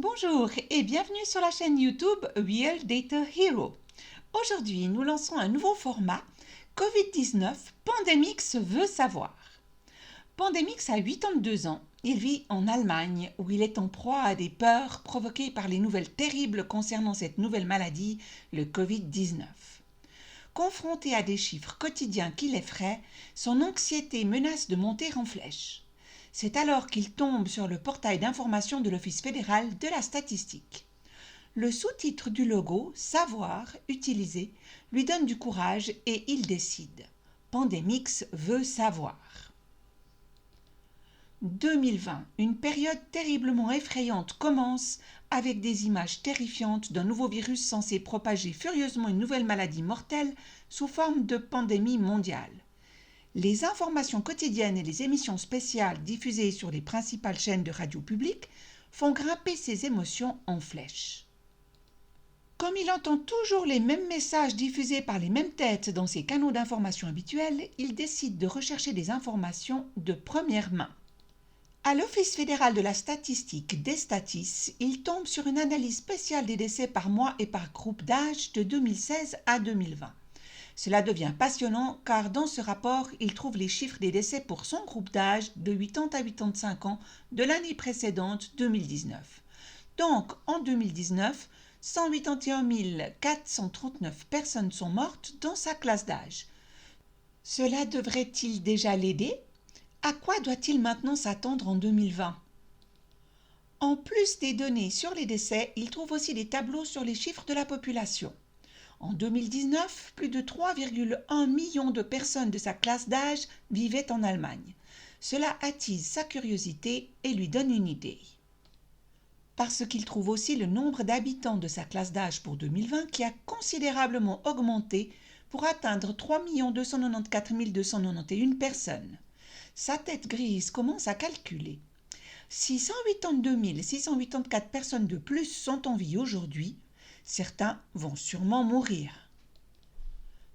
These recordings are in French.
Bonjour et bienvenue sur la chaîne YouTube Real Data Hero. Aujourd'hui, nous lançons un nouveau format Covid-19 Pandemix veut savoir. Pandemix a 82 ans. Il vit en Allemagne où il est en proie à des peurs provoquées par les nouvelles terribles concernant cette nouvelle maladie, le Covid-19. Confronté à des chiffres quotidiens qui l'effraient, son anxiété menace de monter en flèche. C'est alors qu'il tombe sur le portail d'information de l'Office fédéral de la statistique. Le sous-titre du logo « Savoir » utilisé lui donne du courage et il décide. Pandemix veut savoir. 2020, une période terriblement effrayante commence avec des images terrifiantes d'un nouveau virus censé propager furieusement une nouvelle maladie mortelle sous forme de pandémie mondiale. Les informations quotidiennes et les émissions spéciales diffusées sur les principales chaînes de radio publiques font grimper ses émotions en flèche. Comme il entend toujours les mêmes messages diffusés par les mêmes têtes dans ses canaux d'information habituels, il décide de rechercher des informations de première main. À l'Office fédéral de la statistique Destatis, il tombe sur une analyse spéciale des décès par mois et par groupe d'âge de 2016 à 2020. Cela devient passionnant car dans ce rapport, il trouve les chiffres des décès pour son groupe d'âge de 80 à 85 ans de l'année précédente, 2019. Donc, en 2019, 181 439 personnes sont mortes dans sa classe d'âge. Cela devrait-il déjà l'aider ? À quoi doit-il maintenant s'attendre en 2020 ? En plus des données sur les décès, il trouve aussi des tableaux sur les chiffres de la population. En 2019, plus de 3,1 millions de personnes de sa classe d'âge vivaient en Allemagne. Cela attise sa curiosité et lui donne une idée. Parce qu'il trouve aussi le nombre d'habitants de sa classe d'âge pour 2020 qui a considérablement augmenté pour atteindre 3 294 291 personnes. Sa tête grise commence à calculer. Si 182 684 personnes de plus sont en vie aujourd'hui, certains vont sûrement mourir.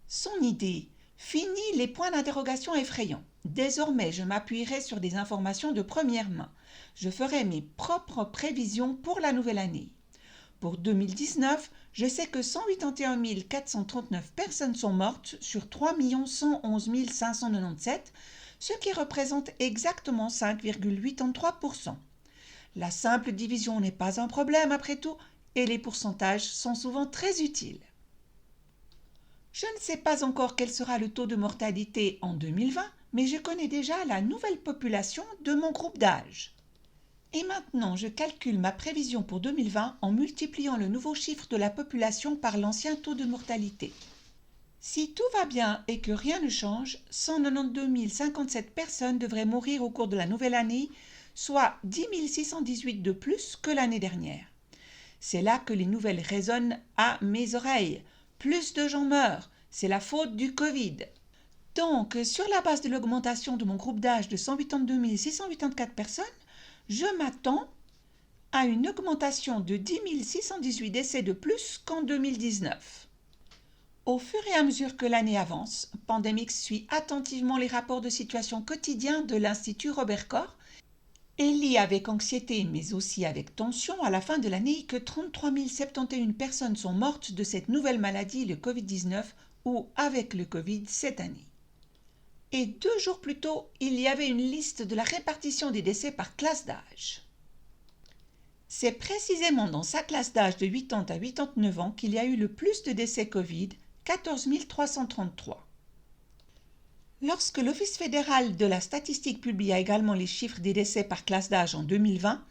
Son idée: fini les points d'interrogation effrayants. Désormais, je m'appuierai sur des informations de première main. Je ferai mes propres prévisions pour la nouvelle année. Pour 2019, je sais que 181 439 personnes sont mortes sur 3 111 597, ce qui représente exactement 5,83%. La simple division n'est pas un problème après tout, et les pourcentages sont souvent très utiles. Je ne sais pas encore quel sera le taux de mortalité en 2020, mais je connais déjà la nouvelle population de mon groupe d'âge. Et maintenant, je calcule ma prévision pour 2020 en multipliant le nouveau chiffre de la population par l'ancien taux de mortalité. Si tout va bien et que rien ne change, 192 057 personnes devraient mourir au cours de la nouvelle année, soit 10 618 de plus que l'année dernière. C'est là que les nouvelles résonnent à mes oreilles. Plus de gens meurent, c'est la faute du Covid. Donc, sur la base de l'augmentation de mon groupe d'âge de 182 684 personnes, je m'attends à une augmentation de 10 618 décès de plus qu'en 2019. Au fur et à mesure que l'année avance, Pandemix suit attentivement les rapports de situation quotidiens de l'Institut Robert Koch et lit avec anxiété, mais aussi avec tension, à la fin de l'année que 33 071 personnes sont mortes de cette nouvelle maladie, le Covid-19, ou avec le Covid cette année. Et 2 jours plus tôt, il y avait une liste de la répartition des décès par classe d'âge. C'est précisément dans sa classe d'âge de 80 à 89 ans qu'il y a eu le plus de décès Covid, 14 333. Lorsque l'Office fédéral de la statistique publia également les chiffres des décès par classe d'âge en 2020,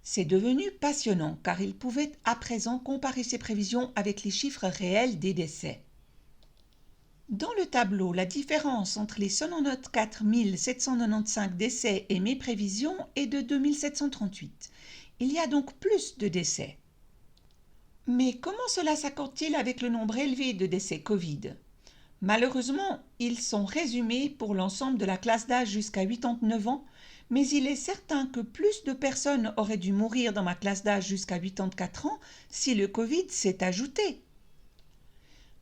c'est devenu passionnant car il pouvait à présent comparer ses prévisions avec les chiffres réels des décès. Dans le tableau, la différence entre les 194 795 décès et mes prévisions est de 2 738. Il y a donc plus de décès. Mais comment cela s'accorde-t-il avec le nombre élevé de décès Covid ? Malheureusement, ils sont résumés pour l'ensemble de la classe d'âge jusqu'à 89 ans, mais il est certain que plus de personnes auraient dû mourir dans ma classe d'âge jusqu'à 84 ans si le Covid s'est ajouté.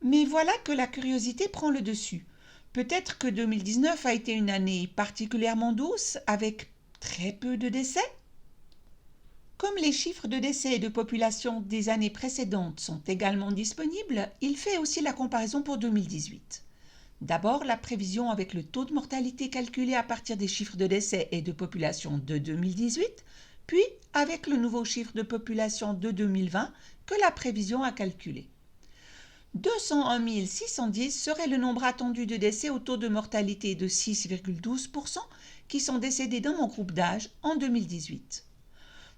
Mais voilà que la curiosité prend le dessus. Peut-être que 2019 a été une année particulièrement douce avec très peu de décès ? Comme les chiffres de décès et de population des années précédentes sont également disponibles, il fait aussi la comparaison pour 2018. D'abord, la prévision avec le taux de mortalité calculé à partir des chiffres de décès et de population de 2018, puis avec le nouveau chiffre de population de 2020 que la prévision a calculé. 201 610 serait le nombre attendu de décès au taux de mortalité de 6,12% qui sont décédés dans mon groupe d'âge en 2018.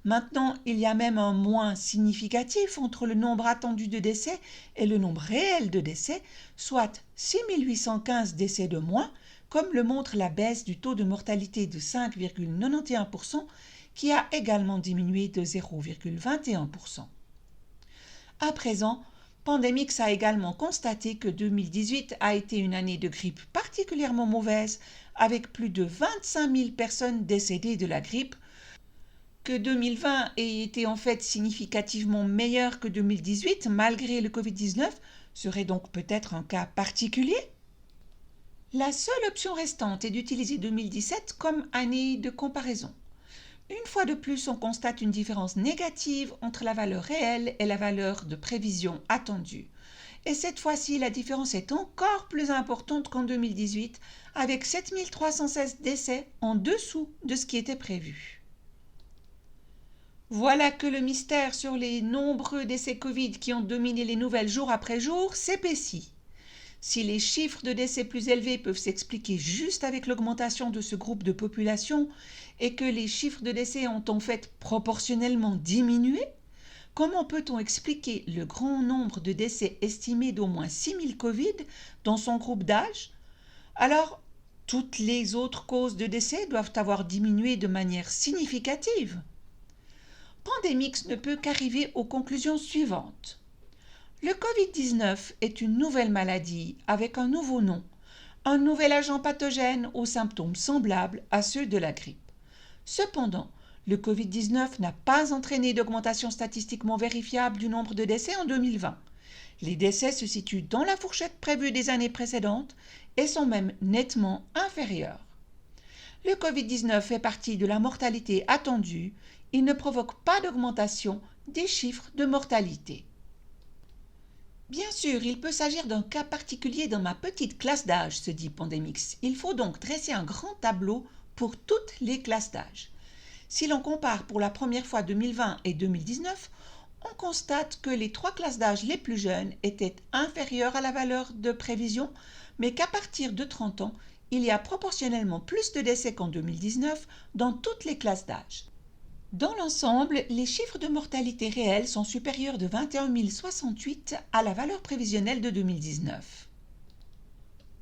Maintenant, il y a même un moins significatif entre le nombre attendu de décès et le nombre réel de décès, soit 6 815 décès de moins, comme le montre la baisse du taux de mortalité de 5,91% qui a également diminué de 0,21%. À présent, Pandemix a également constaté que 2018 a été une année de grippe particulièrement mauvaise, avec plus de 25 000 personnes décédées de la grippe, que 2020 ait été en fait significativement meilleur que 2018 malgré le Covid-19 serait donc peut-être un cas particulier. La seule option restante est d'utiliser 2017 comme année de comparaison. Une fois de plus, on constate une différence négative entre la valeur réelle et la valeur de prévision attendue. Et cette fois-ci, la différence est encore plus importante qu'en 2018, avec 7 316 décès en dessous de ce qui était prévu. Voilà que le mystère sur les nombreux décès Covid qui ont dominé les nouvelles jour après jour s'épaissit. Si les chiffres de décès plus élevés peuvent s'expliquer juste avec l'augmentation de ce groupe de population et que les chiffres de décès ont en fait proportionnellement diminué, comment peut-on expliquer le grand nombre de décès estimés d'au moins 6 000 Covid dans son groupe d'âge? Alors, toutes les autres causes de décès doivent avoir diminué de manière significative. Pandemix ne peut qu'arriver aux conclusions suivantes. Le Covid-19 est une nouvelle maladie avec un nouveau nom, un nouvel agent pathogène aux symptômes semblables à ceux de la grippe. Cependant, le Covid-19 n'a pas entraîné d'augmentation statistiquement vérifiable du nombre de décès en 2020. Les décès se situent dans la fourchette prévue des années précédentes et sont même nettement inférieurs. Le Covid-19 fait partie de la mortalité attendue. Il ne provoque pas d'augmentation des chiffres de mortalité. Bien sûr, il peut s'agir d'un cas particulier dans ma petite classe d'âge, se dit Pandemix. Il faut donc dresser un grand tableau pour toutes les classes d'âge. Si l'on compare pour la première fois 2020 et 2019, on constate que les 3 classes d'âge les plus jeunes étaient inférieures à la valeur de prévision, mais qu'à partir de 30 ans, il y a proportionnellement plus de décès qu'en 2019 dans toutes les classes d'âge. Dans l'ensemble, les chiffres de mortalité réels sont supérieurs de 21 068 à la valeur prévisionnelle de 2019.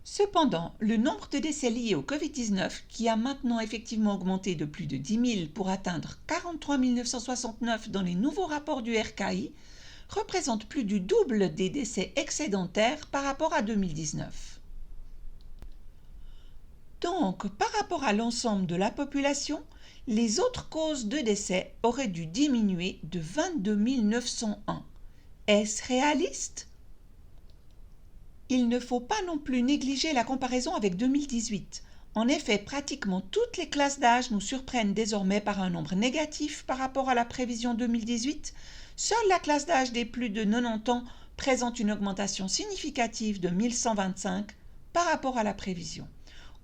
Cependant, le nombre de décès liés au Covid-19, qui a maintenant effectivement augmenté de plus de 10 000 pour atteindre 43 969 dans les nouveaux rapports du RKI, représente plus du double des décès excédentaires par rapport à 2019. Donc, par rapport à l'ensemble de la population, les autres causes de décès auraient dû diminuer de 22 901. Est-ce réaliste? Il ne faut pas non plus négliger la comparaison avec 2018. En effet, pratiquement toutes les classes d'âge nous surprennent désormais par un nombre négatif par rapport à la prévision 2018. Seule la classe d'âge des plus de 90 ans présente une augmentation significative de 1125 par rapport à la prévision.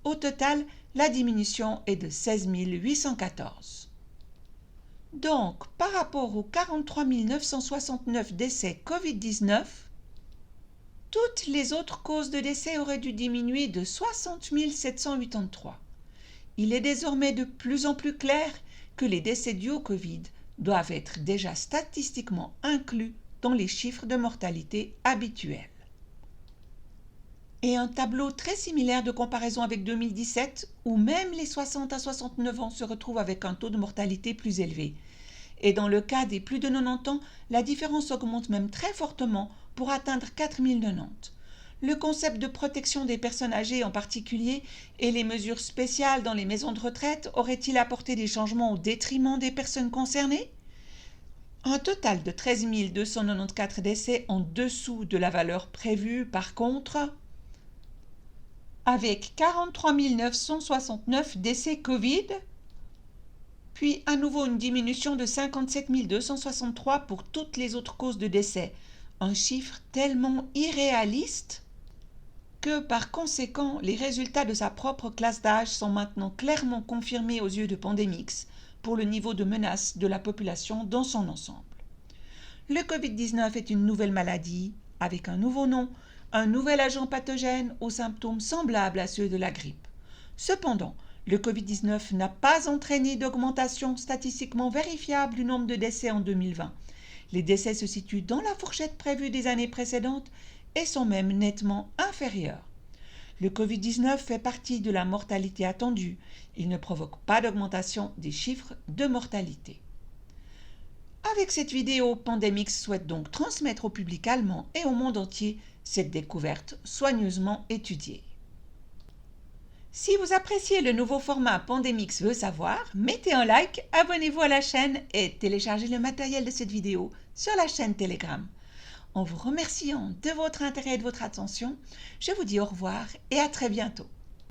Au total, la diminution est de 16 814. Donc, par rapport aux 43 969 décès Covid-19, toutes les autres causes de décès auraient dû diminuer de 60 783. Il est désormais de plus en plus clair que les décès dus au Covid doivent être déjà statistiquement inclus dans les chiffres de mortalité habituels. Et un tableau très similaire de comparaison avec 2017, où même les 60 à 69 ans se retrouvent avec un taux de mortalité plus élevé. Et dans le cas des plus de 90 ans, la différence augmente même très fortement pour atteindre 4090. Le concept de protection des personnes âgées en particulier et les mesures spéciales dans les maisons de retraite auraient-ils apporté des changements au détriment des personnes concernées? Un total de 13 294 décès en dessous de la valeur prévue, par contre, avec 43 969 décès Covid, puis à nouveau une diminution de 57 263 pour toutes les autres causes de décès, un chiffre tellement irréaliste que par conséquent les résultats de sa propre classe d'âge sont maintenant clairement confirmés aux yeux de Pandemix pour le niveau de menace de la population dans son ensemble. Le Covid-19 est une nouvelle maladie avec un nouveau nom, un nouvel agent pathogène aux symptômes semblables à ceux de la grippe. Cependant, le Covid-19 n'a pas entraîné d'augmentation statistiquement vérifiable du nombre de décès en 2020. Les décès se situent dans la fourchette prévue des années précédentes et sont même nettement inférieurs. Le Covid-19 fait partie de la mortalité attendue. Il ne provoque pas d'augmentation des chiffres de mortalité. Avec cette vidéo, Pandemix souhaite donc transmettre au public allemand et au monde entier cette découverte soigneusement étudiée. Si vous appréciez le nouveau format Pandemix veut savoir, mettez un like, abonnez-vous à la chaîne et téléchargez le matériel de cette vidéo sur la chaîne Telegram. En vous remerciant de votre intérêt et de votre attention, je vous dis au revoir et à très bientôt.